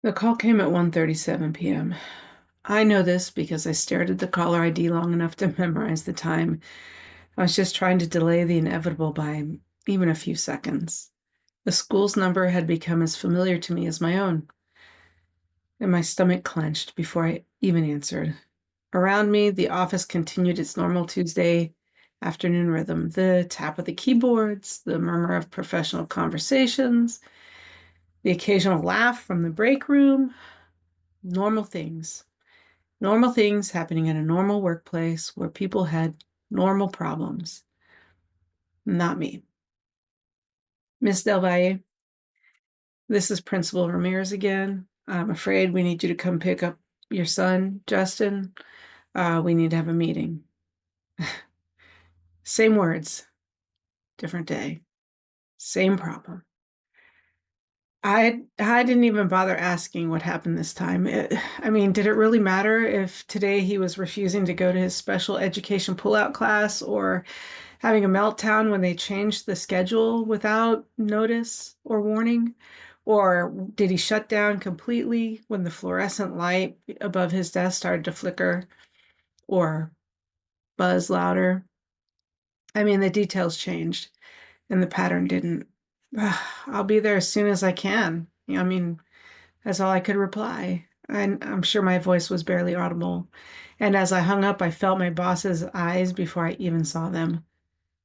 The call came at 1:37 p.m. I know this because I stared at the caller ID long enough to memorize the time. I was just trying to delay the inevitable by even a few seconds. The school's number had become as familiar to me as my own, and my stomach clenched before I even answered. Around me, the office continued its normal Tuesday afternoon rhythm, the tap of the keyboards, the murmur of professional conversations, the occasional laugh from the break room. Normal things. Normal things happening in a normal workplace where people had normal problems. Not me. Miss Del Valle, this is Principal Ramirez again. I'm afraid we need you to come pick up your son, Justin. We need to have a meeting. Same words, different day, same problem. I didn't even bother asking what happened this time. Did it really matter if today he was refusing to go to his special education pullout class or having a meltdown when they changed the schedule without notice or warning? Or did he shut down completely when the fluorescent light above his desk started to flicker or buzz louder? The details changed and the pattern didn't. I'll be there as soon as I can. That's all I could reply. And I'm sure my voice was barely audible. And as I hung up, I felt my boss's eyes before I even saw them.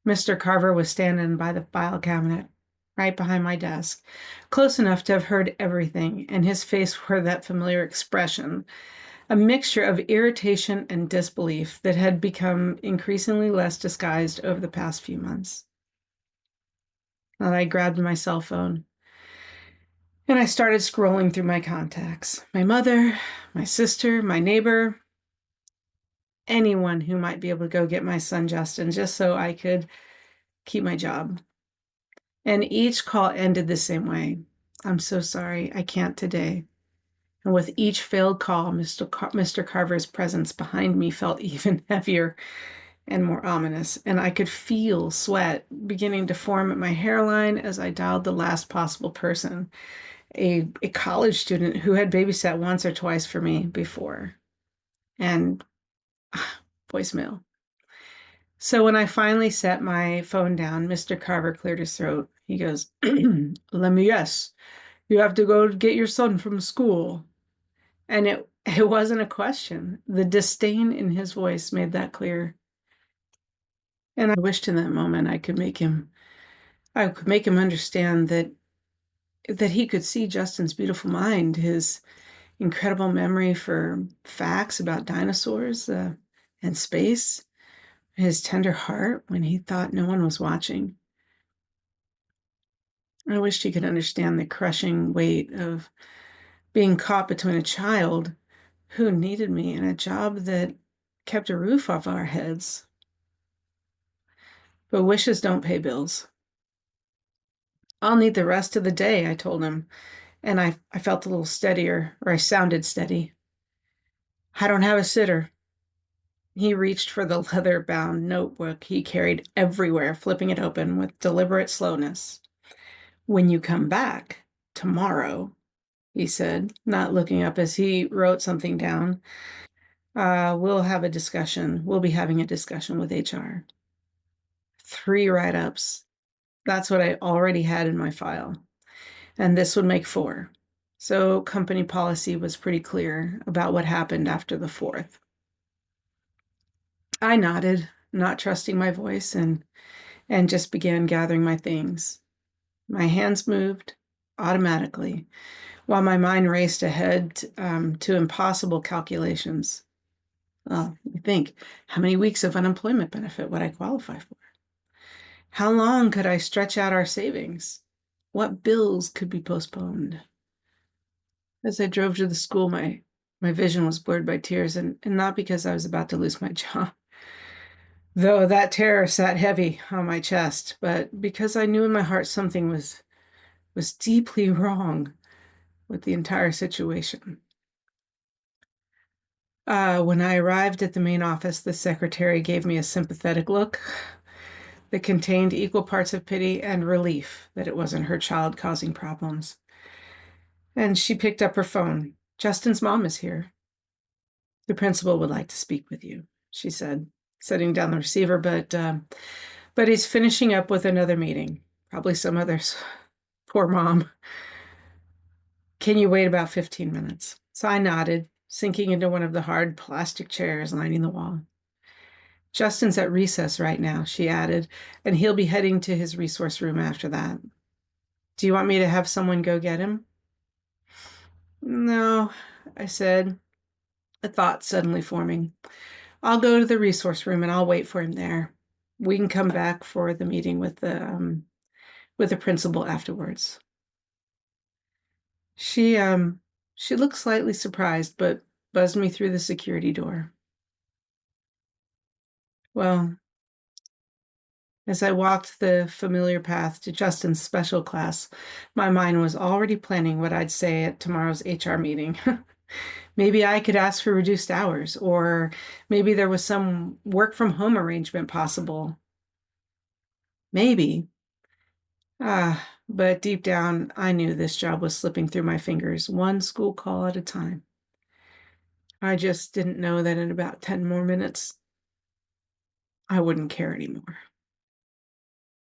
Mr. Carver was standing by the file cabinet, right behind my desk, close enough to have heard everything, and his face wore that familiar expression, a mixture of irritation and disbelief that had become increasingly less disguised over the past few months. And I grabbed my cell phone and I started scrolling through my contacts. My mother, my sister, my neighbor, anyone who might be able to go get my son Justin just so I could keep my job. And each call ended the same way. I'm so sorry, I can't today. And with each failed call, Mr. Carver's presence behind me felt even heavier and more ominous, and I could feel sweat beginning to form at my hairline as I dialed the last possible person, a college student who had babysat once or twice for me before. And voicemail. So when I finally set my phone down, Mr. Carver cleared his throat. He goes, let me guess, you have to go get your son from school. And it wasn't a question. The disdain in his voice made that clear. And I wished in that moment I could make him understand that he could see Justin's beautiful mind, his incredible memory for facts about dinosaurs and space, his tender heart when he thought no one was watching. I wished he could understand the crushing weight of being caught between a child who needed me and a job that kept a roof off our heads. But wishes don't pay bills. I'll need the rest of the day, I told him, and I felt a little steadier, or I sounded steady. I don't have a sitter. He reached for the leather-bound notebook he carried everywhere, flipping it open with deliberate slowness. When you come back tomorrow, he said, not looking up as he wrote something down, we'll have a discussion. We'll be having a discussion with HR. 3 write-ups. That's what I already had in my file. And this would make 4. So company policy was pretty clear about what happened after the 4th. I nodded, not trusting my voice, and just began gathering my things. My hands moved automatically, while my mind raced ahead to impossible calculations. Well, I think, how many weeks of unemployment benefit would I qualify for? How long could I stretch out our savings? What bills could be postponed? As I drove to the school, my vision was blurred by tears, and not because I was about to lose my job, though that terror sat heavy on my chest, but because I knew in my heart something was deeply wrong with the entire situation. When I arrived at the main office, the secretary gave me a sympathetic look that contained equal parts of pity and relief that it wasn't her child causing problems. And she picked up her phone. Justin's mom is here. The principal would like to speak with you, she said, setting down the receiver, but he's finishing up with another meeting. Probably some others. Poor mom. Can you wait about 15 minutes? So I nodded, sinking into one of the hard plastic chairs lining the wall. Justin's at recess right now, she added, and he'll be heading to his resource room after that. Do you want me to have someone go get him? No, I said, a thought suddenly forming. I'll go to the resource room and I'll wait for him there. We can come back for the meeting with the principal afterwards. She looked slightly surprised, but buzzed me through the security door. Well, as I walked the familiar path to Justin's special class, my mind was already planning what I'd say at tomorrow's HR meeting. Maybe I could ask for reduced hours, or maybe there was some work from home arrangement possible. Maybe. But deep down, I knew this job was slipping through my fingers, one school call at a time. I just didn't know that in about 10 more minutes, I wouldn't care anymore.